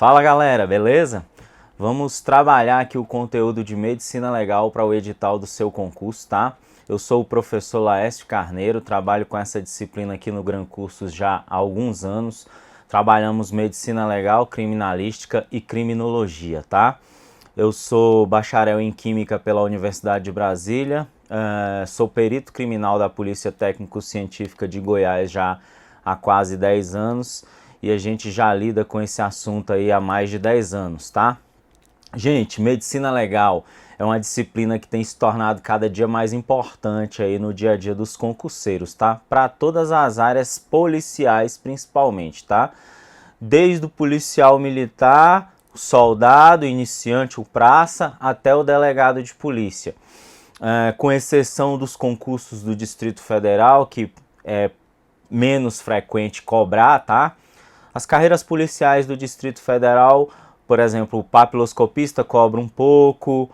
Fala galera, beleza? Vamos trabalhar aqui o conteúdo de Medicina Legal para o edital do seu concurso, tá? Eu sou o professor Laércio Carneiro, trabalho com essa disciplina aqui no Gran Cursos já há alguns anos. Trabalhamos Medicina Legal, Criminalística e Criminologia, tá? Eu sou bacharel em Química pela Universidade de Brasília, sou perito criminal da Polícia Técnico-Científica de Goiás já há quase 10 anos e a gente já lida com esse assunto aí há mais de 10 anos, tá? Gente, Medicina Legal é uma disciplina que tem se tornado cada dia mais importante aí no dia a dia dos concurseiros, tá? Para todas as áreas policiais principalmente, tá? Desde o policial militar, o soldado, o iniciante, o praça, até o delegado de polícia. Com exceção dos concursos do Distrito Federal, que é menos frequente cobrar, tá? As carreiras policiais do Distrito Federal, por exemplo, o papiloscopista cobra um pouco,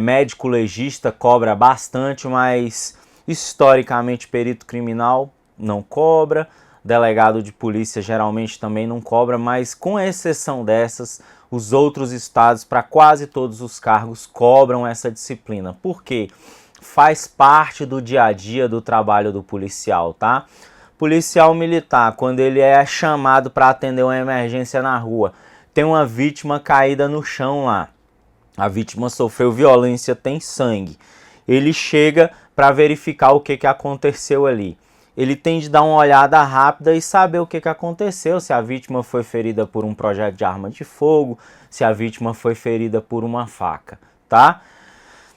médico legista cobra bastante, mas historicamente perito criminal não cobra, delegado de polícia geralmente também não cobra, mas com exceção dessas, os outros estados, para quase todos os cargos, cobram essa disciplina. Por quê? Faz parte do dia a dia do trabalho do policial, tá? Policial militar, quando ele é chamado para atender uma emergência na rua, tem uma vítima caída no chão lá. A vítima sofreu violência, tem sangue. Ele chega para verificar o que aconteceu ali. Ele tem de dar uma olhada rápida e saber o que aconteceu, se a vítima foi ferida por um projétil de arma de fogo, se a vítima foi ferida por uma faca, tá?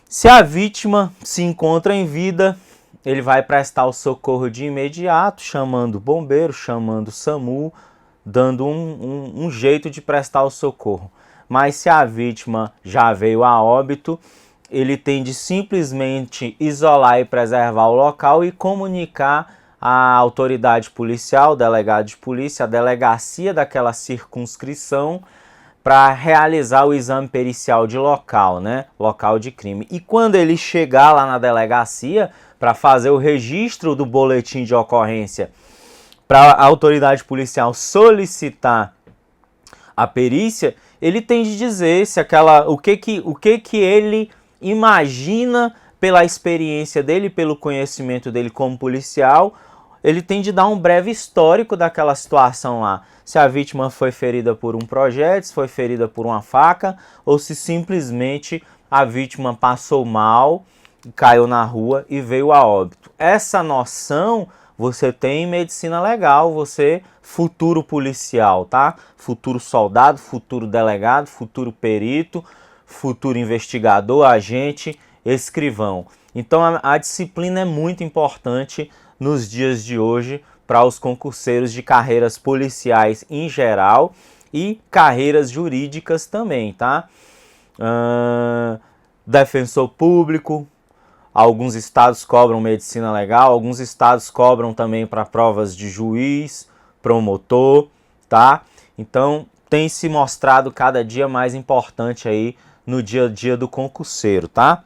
Se a vítima se encontra em vida, ele vai prestar o socorro de imediato, chamando o bombeiro, chamando o SAMU, dando um jeito de prestar o socorro. Mas se a vítima já veio a óbito, ele tem de simplesmente isolar e preservar o local e comunicar à autoridade policial, o delegado de polícia, a delegacia daquela circunscrição, para realizar o exame pericial de local, né? Local de crime. E quando ele chegar lá na delegacia para fazer o registro do boletim de ocorrência, para a autoridade policial solicitar a perícia, ele tem de dizer se o que ele imagina pela experiência dele, pelo conhecimento dele como policial. Ele tem de dar um breve histórico daquela situação lá. Se a vítima foi ferida por um projétil, se foi ferida por uma faca, ou se simplesmente a vítima passou mal, caiu na rua e veio a óbito. Essa noção você tem em Medicina Legal, você, futuro policial, tá? Futuro soldado, futuro delegado, futuro perito, futuro investigador, agente, escrivão. Então a disciplina é muito importante nos dias de hoje para os concurseiros de carreiras policiais em geral e carreiras jurídicas também, tá? Defensor público, alguns estados cobram Medicina Legal, alguns estados cobram também para provas de juiz, promotor, tá? Então tem se mostrado cada dia mais importante aí no dia a dia do concurseiro, tá?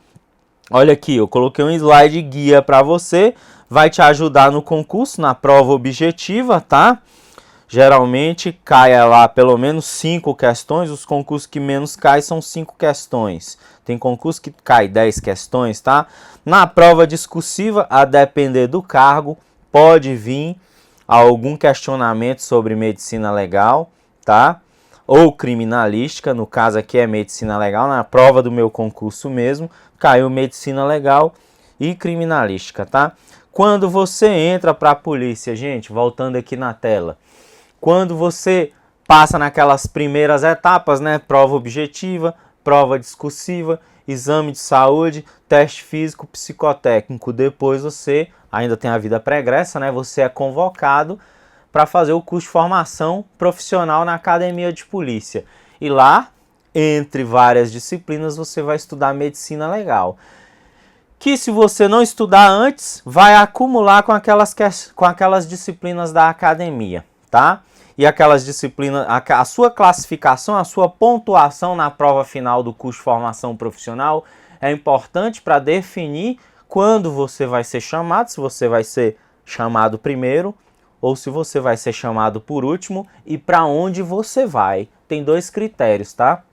Olha aqui, eu coloquei um slide guia para você, vai te ajudar no concurso, na prova objetiva, tá? Geralmente cai lá pelo menos 5 questões, os concursos que menos caem são 5 questões. Tem concurso que cai 10 questões, tá? Na prova discursiva, a depender do cargo, pode vir algum questionamento sobre Medicina Legal, tá? Ou criminalística, no caso aqui é Medicina Legal, na prova do meu concurso mesmo, caiu Medicina Legal e criminalística, tá? Quando você entra para a polícia, gente, voltando aqui na tela, quando você passa naquelas primeiras etapas, né? Prova objetiva, prova discursiva, exame de saúde, teste físico, psicotécnico. Depois você ainda tem a vida pregressa, né? Você é convocado para fazer o curso de formação profissional na academia de polícia. E lá, entre várias disciplinas, você vai estudar Medicina Legal. Que se você não estudar antes, vai acumular com aquelas disciplinas da academia, tá? E aquelas disciplinas, a sua classificação, a sua pontuação na prova final do curso de formação profissional é importante para definir quando você vai ser chamado, se você vai ser chamado primeiro ou se você vai ser chamado por último e para onde você vai, tem dois critérios, tá?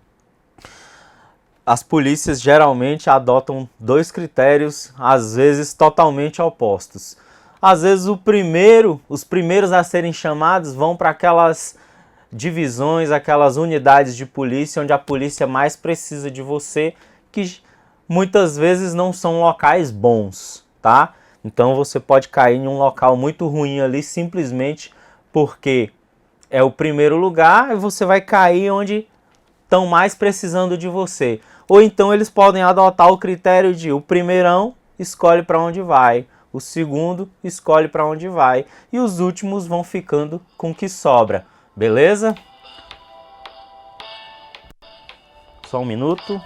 As polícias geralmente adotam dois critérios, às vezes totalmente opostos. Às vezes os primeiros a serem chamados vão para aquelas divisões, aquelas unidades de polícia onde a polícia mais precisa de você, que muitas vezes não são locais bons, tá? Então você pode cair em um local muito ruim ali simplesmente porque é o primeiro lugar e você vai cair onde estão mais precisando de você. Ou então eles podem adotar o critério de o primeirão escolhe para onde vai, o segundo escolhe para onde vai e os últimos vão ficando com o que sobra. Beleza? Só um minuto.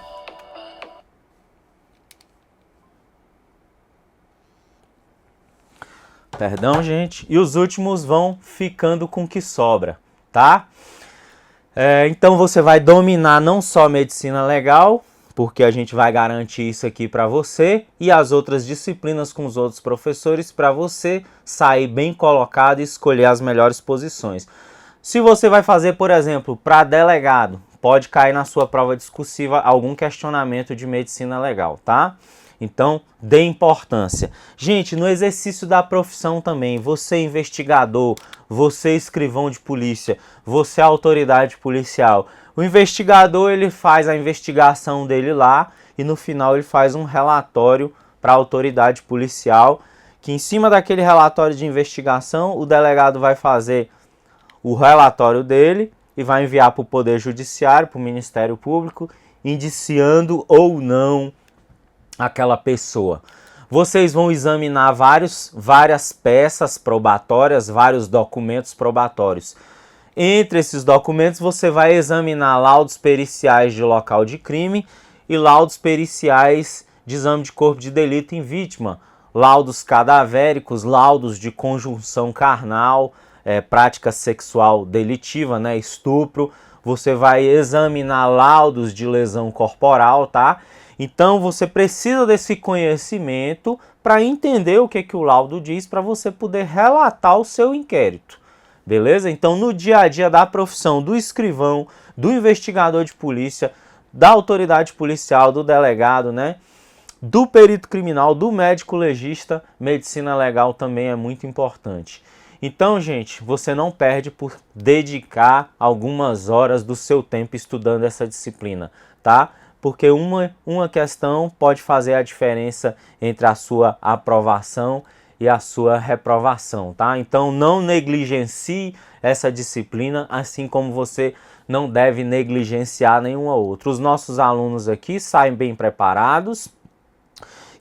Perdão, gente. E os últimos vão ficando com o que sobra, tá? Então você vai dominar não só a medicina legal, porque a gente vai garantir isso aqui para você, e as outras disciplinas com os outros professores para você sair bem colocado e escolher as melhores posições. Se você vai fazer, por exemplo, para delegado, pode cair na sua prova discursiva algum questionamento de medicina legal, tá? Então, dê importância. Gente, no exercício da profissão também, você investigador, você escrivão de polícia, você autoridade policial. O investigador, ele faz a investigação dele lá e no final ele faz um relatório para a autoridade policial, que em cima daquele relatório de investigação, o delegado vai fazer o relatório dele e vai enviar para o Poder Judiciário, para o Ministério Público, indiciando ou não aquela pessoa. Vocês vão examinar várias peças probatórias, vários documentos probatórios. Entre esses documentos você vai examinar laudos periciais de local de crime e laudos periciais de exame de corpo de delito em vítima, laudos cadavéricos, laudos de conjunção carnal, prática sexual delitiva, né, estupro. Você vai examinar laudos de lesão corporal, tá? Então você precisa desse conhecimento para entender o que o laudo diz, para você poder relatar o seu inquérito. Beleza? Então no dia a dia da profissão do escrivão, do investigador de polícia, da autoridade policial, do delegado, né? Do perito criminal, do médico legista, medicina legal também é muito importante. Então, gente, você não perde por dedicar algumas horas do seu tempo estudando essa disciplina, tá? Porque uma questão pode fazer a diferença entre a sua aprovação e a sua reprovação, tá? Então não negligencie essa disciplina, assim como você não deve negligenciar nenhuma outra. Os nossos alunos aqui saem bem preparados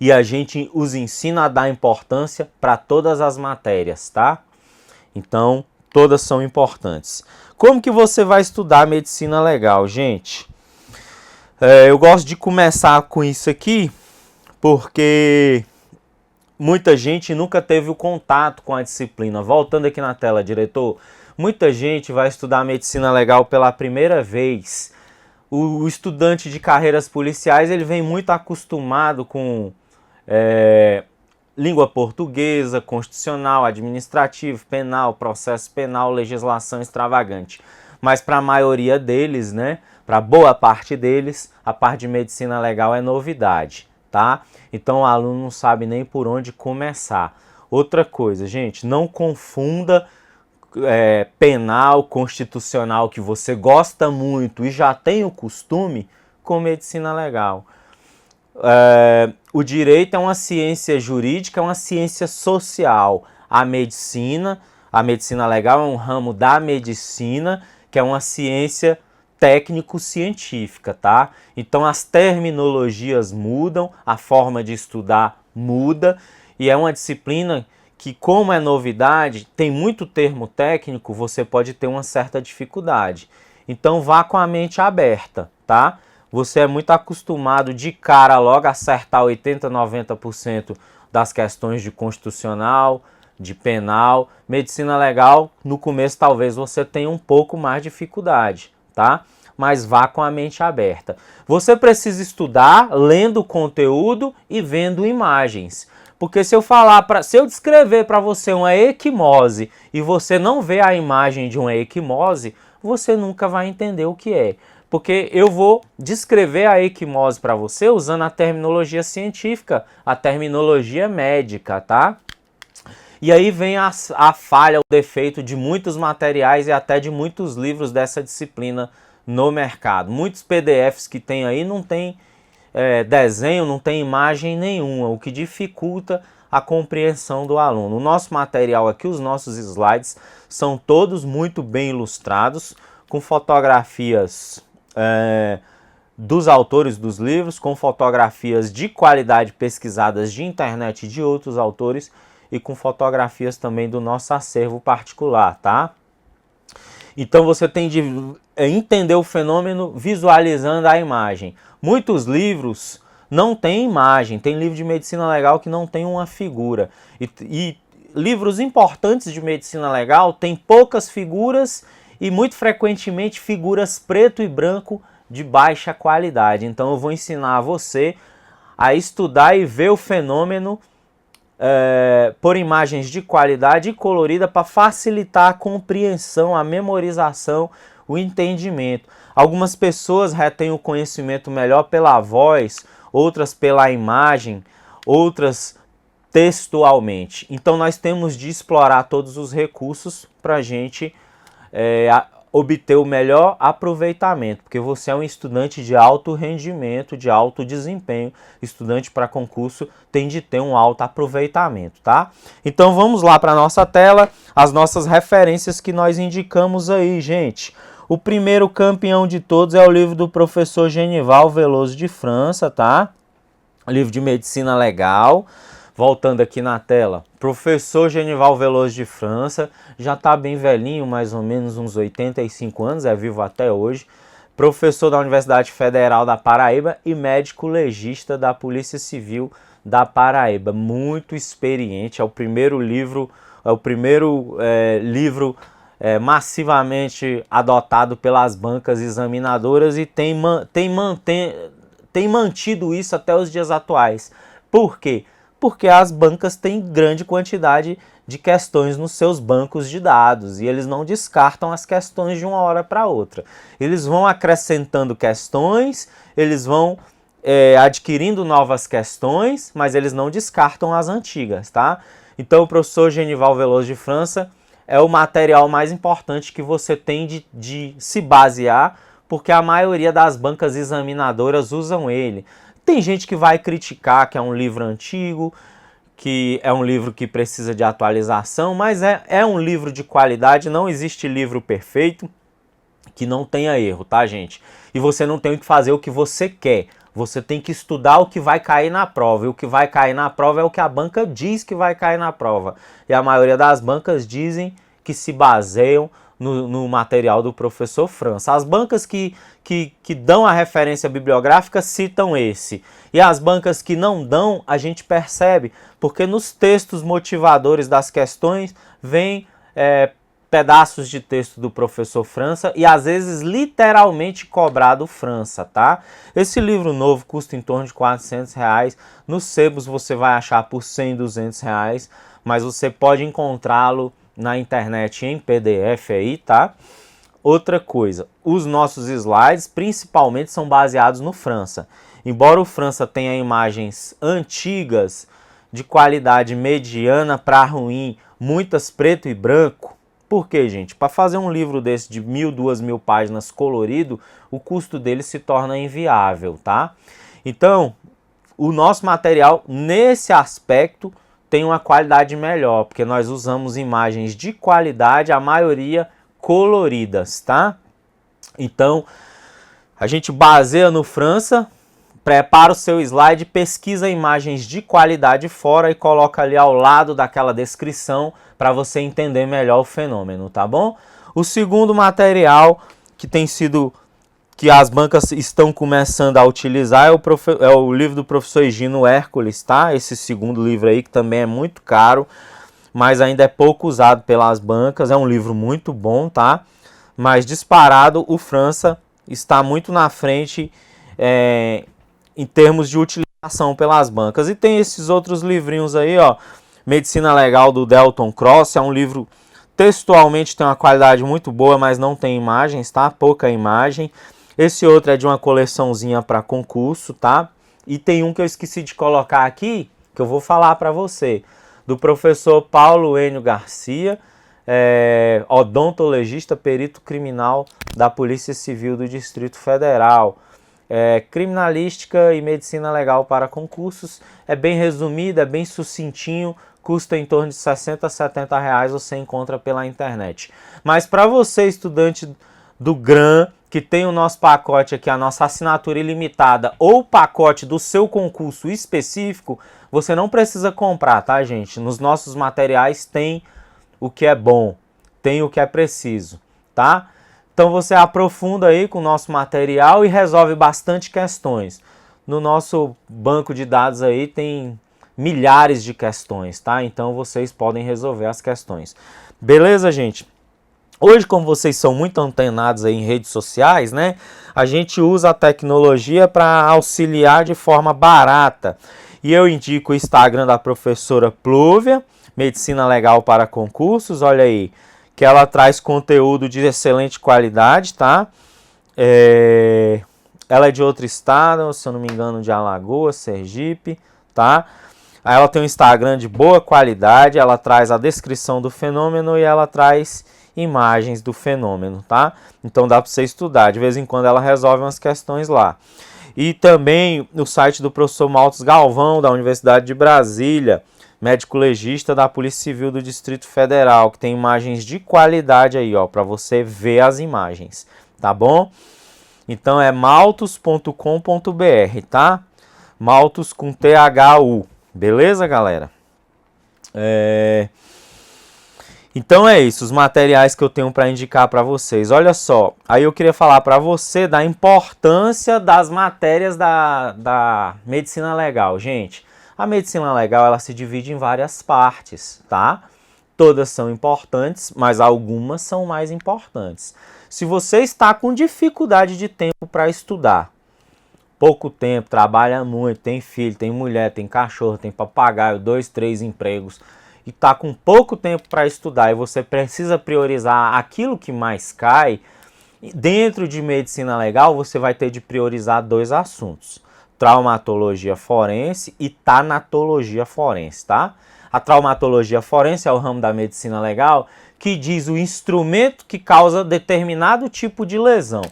e a gente os ensina a dar importância para todas as matérias, tá? Então, todas são importantes. Como que você vai estudar medicina legal, gente? Eu gosto de começar com isso aqui, porque muita gente nunca teve o contato com a disciplina. Voltando aqui na tela, diretor, muita gente vai estudar medicina legal pela primeira vez. O estudante de carreiras policiais, ele vem muito acostumado com língua portuguesa, constitucional, administrativo, penal, processo penal, legislação extravagante. Mas para a maioria deles, né, para boa parte deles, a parte de medicina legal é novidade, tá? Então o aluno não sabe nem por onde começar. Outra coisa, gente, não confunda penal, constitucional, que você gosta muito e já tem o costume, com medicina legal. O direito é uma ciência jurídica, é uma ciência social. A medicina legal é um ramo da medicina, que é uma ciência técnico-científica, tá? Então as terminologias mudam, a forma de estudar muda, e é uma disciplina que, como é novidade, tem muito termo técnico, você pode ter uma certa dificuldade. Então vá com a mente aberta, tá? Você é muito acostumado de cara logo a acertar 80%, 90% das questões de constitucional, de penal. Medicina legal, no começo talvez você tenha um pouco mais de dificuldade, tá? Mas vá com a mente aberta. Você precisa estudar lendo conteúdo e vendo imagens. Porque se eu descrever para você uma equimose e você não vê a imagem de uma equimose, você nunca vai entender o que é. Porque eu vou descrever a equimose para você usando a terminologia científica, a terminologia médica, tá? E aí vem a falha, o defeito de muitos materiais e até de muitos livros dessa disciplina no mercado. Muitos PDFs que tem aí não tem desenho, não tem imagem nenhuma, o que dificulta a compreensão do aluno. O nosso material aqui, os nossos slides, são todos muito bem ilustrados, com fotografias dos autores dos livros, com fotografias de qualidade pesquisadas de internet e de outros autores, e com fotografias também do nosso acervo particular, tá? Então você tem de entender o fenômeno visualizando a imagem. Muitos livros não têm imagem, tem livro de medicina legal que não tem uma figura. E livros importantes de medicina legal têm poucas figuras e muito frequentemente figuras preto e branco de baixa qualidade. Então eu vou ensinar você a estudar e ver o fenômeno por imagens de qualidade e colorida para facilitar a compreensão, a memorização, o entendimento. Algumas pessoas retêm o conhecimento melhor pela voz, outras pela imagem, outras textualmente. Então nós temos de explorar todos os recursos para a gente obter o melhor aproveitamento, porque você é um estudante de alto rendimento, de alto desempenho. Estudante para concurso tem de ter um alto aproveitamento, tá? Então vamos lá para a nossa tela, as nossas referências que nós indicamos aí, gente. O primeiro campeão de todos é o livro do professor Genival Veloso de França, tá? Livro de medicina legal. Voltando aqui na tela, professor Genival Veloso de França, já está bem velhinho, mais ou menos uns 85 anos, é vivo até hoje. Professor da Universidade Federal da Paraíba e médico legista da Polícia Civil da Paraíba. Muito experiente, é o primeiro livro massivamente adotado pelas bancas examinadoras e tem mantido isso até os dias atuais. Por quê? Porque as bancas têm grande quantidade de questões nos seus bancos de dados e eles não descartam as questões de uma hora para outra. Eles vão acrescentando questões, eles vão adquirindo novas questões, mas eles não descartam as antigas, tá? Então o professor Genival Veloso de França é o material mais importante que você tem de se basear, porque a maioria das bancas examinadoras usam ele. Tem gente que vai criticar que é um livro antigo, que é um livro que precisa de atualização, mas é um livro de qualidade, não existe livro perfeito que não tenha erro, tá, gente? E você não tem que fazer o que você quer, você tem que estudar o que vai cair na prova, e o que vai cair na prova é o que a banca diz que vai cair na prova. E a maioria das bancas dizem que se baseiam no material do professor França. As bancas que dão a referência bibliográfica citam esse. E as bancas que não dão, a gente percebe, porque nos textos motivadores das questões vem pedaços de texto do professor França e às vezes literalmente cobrado França, tá? Esse livro novo custa em torno de R$400. Nos sebos você vai achar por R$100, R$200, mas você pode encontrá-lo na internet em PDF aí, tá? Outra coisa, os nossos slides principalmente são baseados no França. Embora o França tenha imagens antigas, de qualidade mediana para ruim, muitas preto e branco. Por quê, gente? Para fazer um livro desse de 1.000, 2.000 páginas colorido, o custo dele se torna inviável, tá? Então, o nosso material, nesse aspecto, tem uma qualidade melhor, porque nós usamos imagens de qualidade, a maioria coloridas, tá? Então, a gente baseia no França, prepara o seu slide, pesquisa imagens de qualidade fora e coloca ali ao lado daquela descrição para você entender melhor o fenômeno, tá bom? O segundo material que as bancas estão começando a utilizar é o livro do professor Higino Hércules, tá? Esse segundo livro aí, que também é muito caro, mas ainda é pouco usado pelas bancas. É um livro muito bom, tá? Mas disparado, o França está muito na frente em termos de utilização pelas bancas. E tem esses outros livrinhos aí, ó. Medicina Legal do Delton Cross, é um livro textualmente tem uma qualidade muito boa, mas não tem imagens, tá? Pouca imagem. Esse outro é de uma coleçãozinha para concurso, tá? E tem um que eu esqueci de colocar aqui, que eu vou falar para você, do professor Paulo Enio Garcia, odontologista, perito criminal da Polícia Civil do Distrito Federal. Criminalística e medicina legal para concursos. É bem resumido, é bem sucintinho, custa em torno de 60 a 70 reais, você encontra pela internet. Mas para você, estudante do GRAN, que tem o nosso pacote aqui, a nossa assinatura ilimitada, ou o pacote do seu concurso específico, você não precisa comprar, tá, gente? Nos nossos materiais tem o que é bom, tem o que é preciso, tá? Então você aprofunda aí com o nosso material e resolve bastante questões. No nosso banco de dados aí tem milhares de questões, tá? Então vocês podem resolver as questões. Beleza, gente? Hoje, como vocês são muito antenados aí em redes sociais, né? A gente usa a tecnologia para auxiliar de forma barata. E eu indico o Instagram da professora Plúvia, Medicina Legal para Concursos, olha aí, que ela traz conteúdo de excelente qualidade, tá? Ela é de outro estado, se eu não me engano, de Alagoas, Sergipe, tá? Aí ela tem um Instagram de boa qualidade, ela traz a descrição do fenômeno e ela traz imagens do fenômeno, tá? Então dá para você estudar, de vez em quando ela resolve umas questões lá. E também o site do professor Maltos Galvão, da Universidade de Brasília, médico legista da Polícia Civil do Distrito Federal, que tem imagens de qualidade aí, ó, para você ver as imagens, tá bom? Então é maltos.com.br, tá? Maltos com THU, beleza, galera? Então é isso, os materiais que eu tenho para indicar para vocês. Olha só, aí eu queria falar para você da importância das matérias da medicina legal. Gente, a medicina legal ela se divide em várias partes, tá? Todas são importantes, mas algumas são mais importantes. Se você está com dificuldade de tempo para estudar, pouco tempo, trabalha muito, tem filho, tem mulher, tem cachorro, tem papagaio, 2, 3 empregos, e está com pouco tempo para estudar e você precisa priorizar aquilo que mais cai, dentro de medicina legal você vai ter de priorizar 2 assuntos: traumatologia forense e tanatologia forense, tá? A traumatologia forense é o ramo da medicina legal que diz o instrumento que causa determinado tipo de lesão.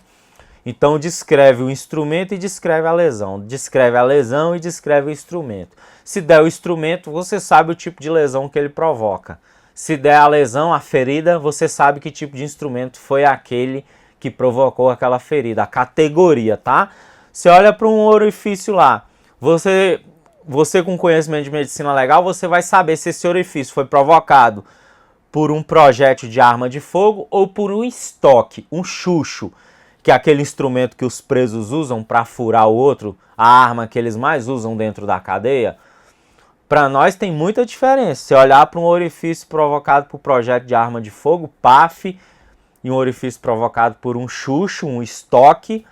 Então descreve o instrumento e descreve a lesão. Descreve a lesão e descreve o instrumento. Se der o instrumento, você sabe o tipo de lesão que ele provoca. Se der a lesão, a ferida, você sabe que tipo de instrumento foi aquele que provocou aquela ferida. A categoria, tá? Você olha para um orifício lá. Você com conhecimento de medicina legal, você vai saber se esse orifício foi provocado por um projétil de arma de fogo ou por um estoque, um chucho, que é aquele instrumento que os presos usam para furar o outro, a arma que eles mais usam dentro da cadeia. Para nós tem muita diferença. Se olhar para um orifício provocado por projétil de arma de fogo, PAF, e um orifício provocado por um chucho, um estoque,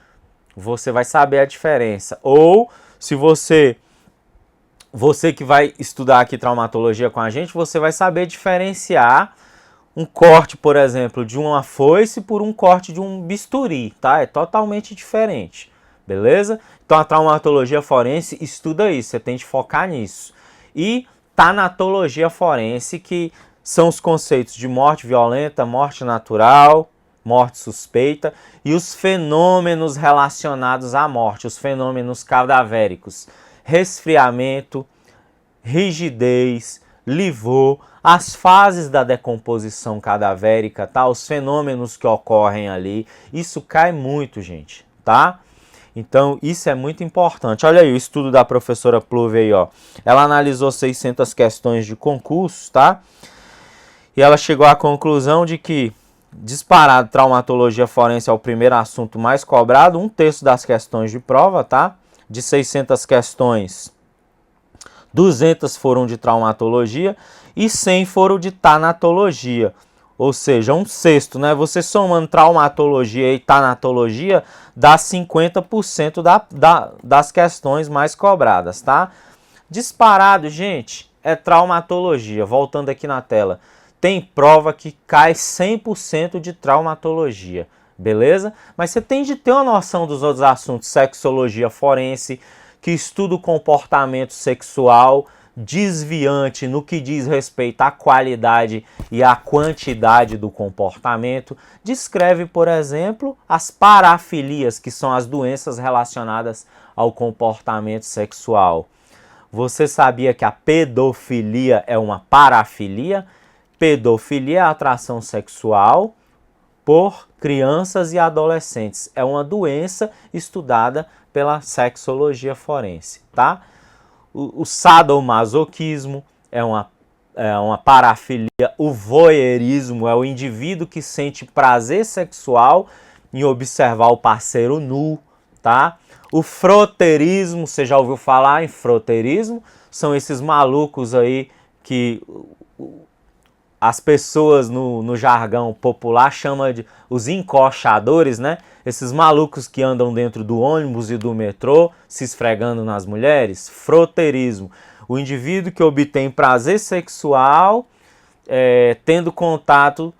você vai saber a diferença. Ou se você que vai estudar aqui traumatologia com a gente, você vai saber diferenciar um corte, por exemplo, de uma foice por um corte de um bisturi, tá? É totalmente diferente, beleza? Então a traumatologia forense estuda isso, você tem que focar nisso. E tanatologia forense, que são os conceitos de morte violenta, morte natural, morte suspeita e os fenômenos relacionados à morte, os fenômenos cadavéricos, resfriamento, rigidez, livor, as fases da decomposição cadavérica, tá? Os fenômenos que ocorrem ali, isso cai muito, gente, tá? Então, isso é muito importante. Olha aí o estudo da professora Plúvia aí, ó. Ela analisou 600 questões de concursos, tá? E ela chegou à conclusão de que, disparado, traumatologia forense é o primeiro assunto mais cobrado, 1/3 das questões de prova, tá? De 600 questões, 200 foram de traumatologia e 100 foram de tanatologia. Ou seja, 1/6, né? Você somando traumatologia e tanatologia, dá 50% das questões mais cobradas, tá? Disparado, gente, é traumatologia. Voltando aqui na tela. tem prova que cai 100% de traumatologia, beleza? Mas você tem de ter uma noção dos outros assuntos, sexologia forense, que estuda o comportamento sexual desviante no que diz respeito à qualidade e à quantidade do comportamento. Descreve, por exemplo, as parafilias, que são as doenças relacionadas ao comportamento sexual. Você sabia que a pedofilia é uma parafilia? Pedofilia é a atração sexual por crianças e adolescentes. É uma doença estudada pela sexologia forense, tá? O sadomasoquismo é uma parafilia. O voyeurismo é o indivíduo que sente prazer sexual em observar o parceiro nu, tá? O frotteurismo, você já ouviu falar em frotteurismo? São esses malucos aí que as pessoas no jargão popular chamam de os encoxadores, né? Esses malucos que andam dentro do ônibus e do metrô se esfregando nas mulheres. Frotteurismo. O indivíduo que obtém prazer sexual tendo contato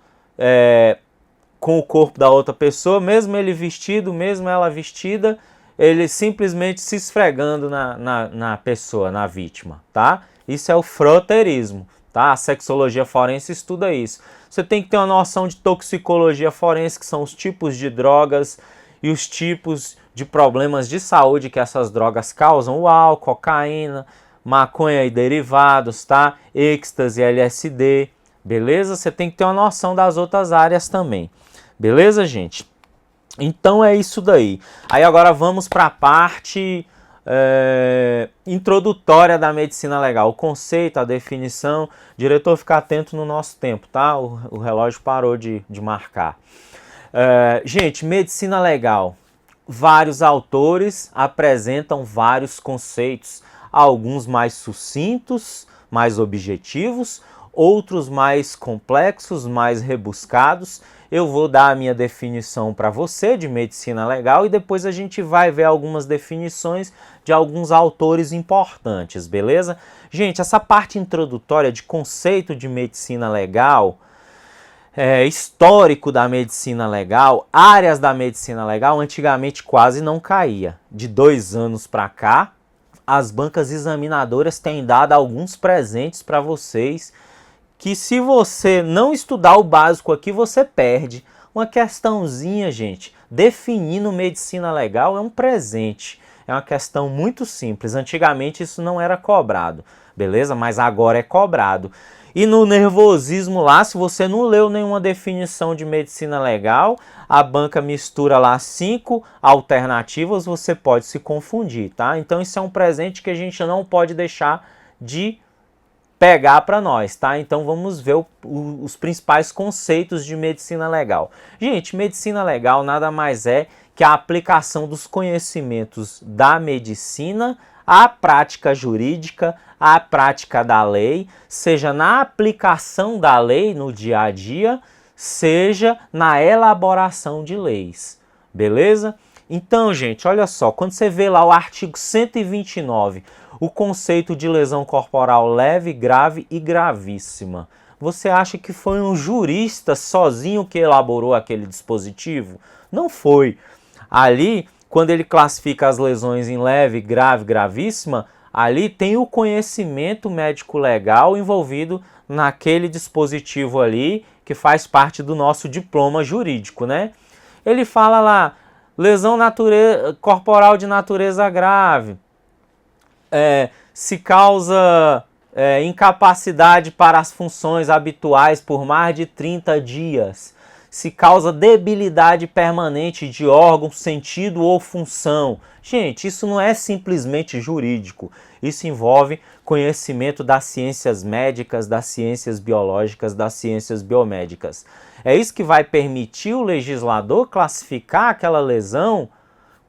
com o corpo da outra pessoa, mesmo ele vestido, mesmo ela vestida, ele simplesmente se esfregando na pessoa, na vítima, tá? Isso é o frotteurismo, tá? A sexologia forense estuda isso. Você tem que ter uma noção de toxicologia forense, que são os tipos de drogas e os tipos de problemas de saúde que essas drogas causam. O álcool, cocaína, maconha e derivados, tá? Êxtase, LSD, beleza? Você tem que ter uma noção das outras áreas também. Beleza, gente? Então é isso daí. Aí agora vamos para a parte introdutória da medicina legal. O conceito, a definição. Diretor, fica atento no nosso tempo, tá? O relógio parou de marcar. Gente, medicina legal. Vários autores apresentam vários conceitos. Alguns mais sucintos, mais objetivos, outros mais complexos, mais rebuscados. Eu vou dar a minha definição para você de medicina legal e depois a gente vai ver algumas definições de alguns autores importantes, beleza? Gente, essa parte introdutória de conceito de medicina legal, histórico da medicina legal, áreas da medicina legal, antigamente quase não caía. De 2 anos para cá, as bancas examinadoras têm dado alguns presentes para vocês que se você não estudar o básico aqui, você perde. Uma questãozinha, gente, definindo medicina legal é um presente. É uma questão muito simples. Antigamente isso não era cobrado, beleza? Mas agora é cobrado. E no nervosismo lá, se você não leu nenhuma definição de medicina legal, a banca mistura lá 5 alternativas, você pode se confundir, tá? Então isso é um presente que a gente não pode deixar de pegar para nós, tá? Então vamos ver os principais conceitos de medicina legal. Gente, medicina legal nada mais é que a aplicação dos conhecimentos da medicina à prática jurídica, à prática da lei, seja na aplicação da lei no dia a dia, seja na elaboração de leis, beleza? Então, gente, olha só, quando você vê lá o artigo 129, o conceito de lesão corporal leve, grave e gravíssima, você acha que foi um jurista sozinho que elaborou aquele dispositivo? Não foi. Ali, quando ele classifica as lesões em leve, grave, gravíssima, ali tem o conhecimento médico-legal envolvido naquele dispositivo ali, que faz parte do nosso diploma jurídico, né? Ele fala lá, lesão corporal de natureza grave, se causa incapacidade para as funções habituais por mais de 30 dias, se causa debilidade permanente de órgão, sentido ou função. Gente, isso não é simplesmente jurídico, isso envolve conhecimento das ciências médicas, das ciências biológicas, das ciências biomédicas. É isso que vai permitir o legislador classificar aquela lesão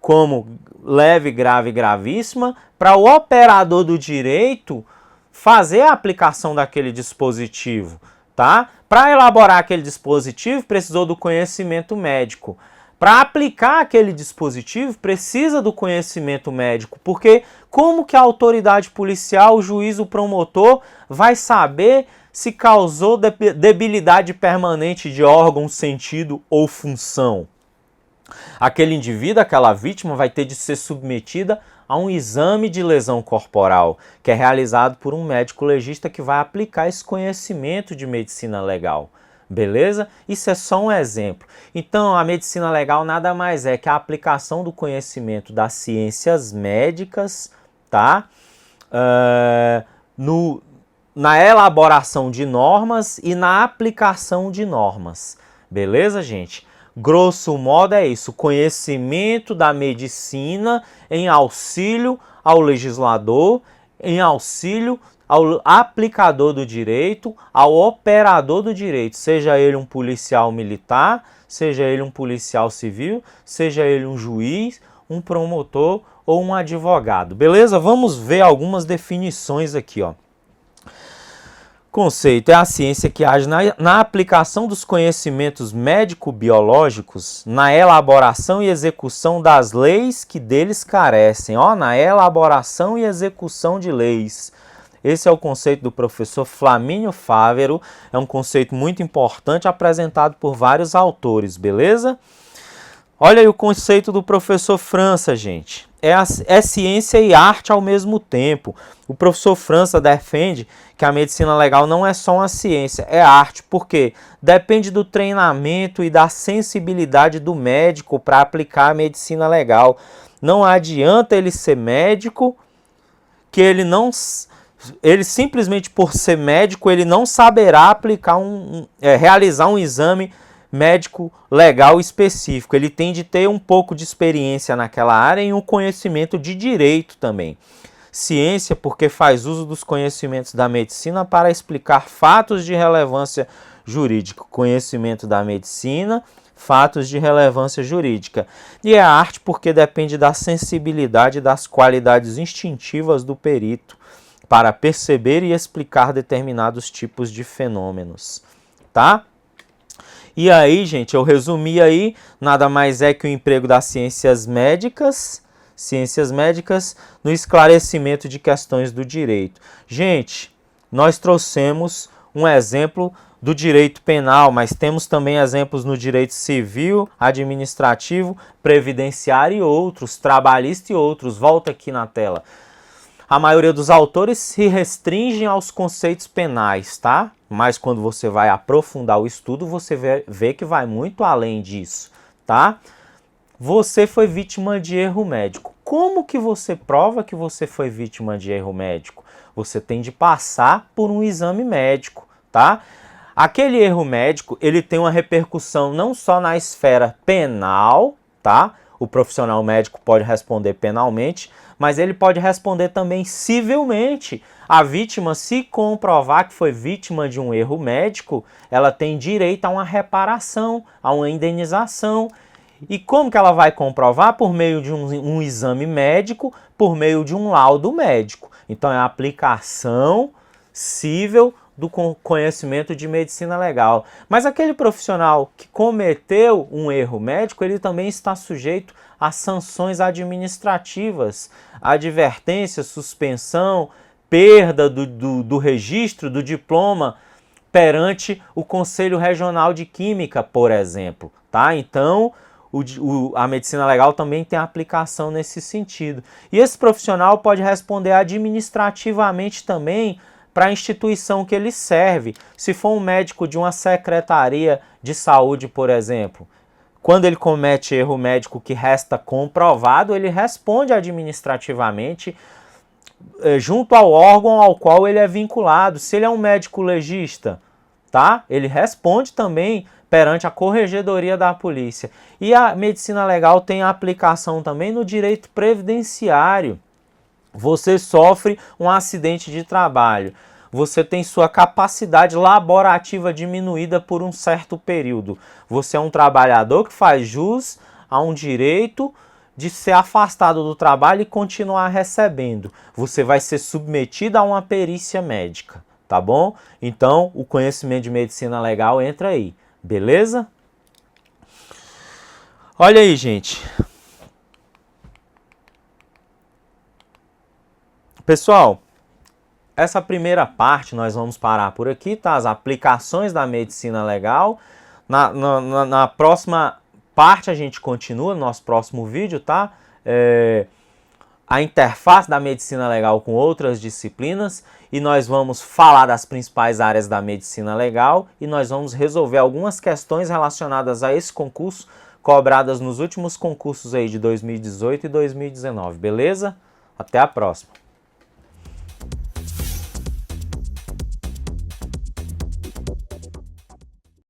como leve, grave e gravíssima, para o operador do direito fazer a aplicação daquele dispositivo, tá? Para elaborar aquele dispositivo, precisou do conhecimento médico. Para aplicar aquele dispositivo, precisa do conhecimento médico, porque como que a autoridade policial, o juiz, o promotor, vai saber se causou debilidade permanente de órgão, sentido ou função. Aquele indivíduo, aquela vítima, vai ter de ser submetida a um exame de lesão corporal, que é realizado por um médico legista que vai aplicar esse conhecimento de medicina legal. Beleza? Isso é só um exemplo. Então, a medicina legal nada mais é que a aplicação do conhecimento das ciências médicas, tá? Na elaboração de normas e na aplicação de normas. Beleza, gente? Grosso modo é isso, conhecimento da medicina em auxílio ao legislador, em auxílio ao aplicador do direito, ao operador do direito, seja ele um policial militar, seja ele um policial civil, seja ele um juiz, um promotor ou um advogado. Beleza? Vamos ver algumas definições aqui, ó. Conceito é a ciência que age na aplicação dos conhecimentos médico-biológicos, na elaboração e execução das leis que deles carecem. Ó, na elaboração e execução de leis. Esse é o conceito do professor Flamínio Fávero. É um conceito muito importante apresentado por vários autores, beleza? Olha aí o conceito do professor França, gente. É ciência e arte ao mesmo tempo. O professor França defende que a medicina legal não é só uma ciência, é arte, porque depende do treinamento e da sensibilidade do médico para aplicar a medicina legal. Não adianta ele ser médico, que ele simplesmente por ser médico, ele não saberá aplicar realizar um exame médico legal específico. Ele tem de ter um pouco de experiência naquela área e um conhecimento de direito também. Ciência, porque faz uso dos conhecimentos da medicina para explicar fatos de relevância jurídica. Conhecimento da medicina, fatos de relevância jurídica. E é arte porque depende da sensibilidade e das qualidades instintivas do perito para perceber e explicar determinados tipos de fenômenos. Tá? E aí, gente, eu resumi aí, nada mais é que o emprego das ciências médicas no esclarecimento de questões do direito. Gente, nós trouxemos um exemplo do direito penal, mas temos também exemplos no direito civil, administrativo, previdenciário e outros, trabalhista e outros. Volta aqui na tela. A maioria dos autores se restringem aos conceitos penais, tá? Mas quando você vai aprofundar o estudo, você vê que vai muito além disso, tá? Você foi vítima de erro médico. Como que você prova que você foi vítima de erro médico? Você tem de passar por um exame médico, tá? Aquele erro médico, ele tem uma repercussão não só na esfera penal, tá? O profissional médico pode responder penalmente, mas ele pode responder também civilmente. A vítima, se comprovar que foi vítima de um erro médico, ela tem direito a uma reparação, a uma indenização. E como que ela vai comprovar? Por meio de um exame médico, por meio de um laudo médico. Então é a aplicação cível do conhecimento de medicina legal. Mas aquele profissional que cometeu um erro médico, ele também está sujeito a sanções administrativas, advertência, suspensão, perda do registro, do diploma perante o Conselho Regional de Química, por exemplo. Tá? Então, a medicina legal também tem aplicação nesse sentido. E esse profissional pode responder administrativamente também para a instituição que ele serve. Se for um médico de uma secretaria de saúde, por exemplo, quando ele comete erro médico que resta comprovado, ele responde administrativamente junto ao órgão ao qual ele é vinculado. Se ele é um médico legista, tá? Ele responde também perante a corregedoria da polícia. E a medicina legal tem aplicação também no direito previdenciário. Você sofre um acidente de trabalho. Você tem sua capacidade laborativa diminuída por um certo período. Você é um trabalhador que faz jus a um direito de ser afastado do trabalho e continuar recebendo. Você vai ser submetido a uma perícia médica, tá bom? Então, o conhecimento de medicina legal entra aí, beleza? Olha aí, gente. Pessoal, essa primeira parte nós vamos parar por aqui, tá? As aplicações da medicina legal. Na próxima parte a gente continua, no nosso próximo vídeo, tá? A interface da medicina legal com outras disciplinas, e nós vamos falar das principais áreas da medicina legal e nós vamos resolver algumas questões relacionadas a esse concurso, cobradas nos últimos concursos aí de 2018 e 2019, beleza? Até a próxima!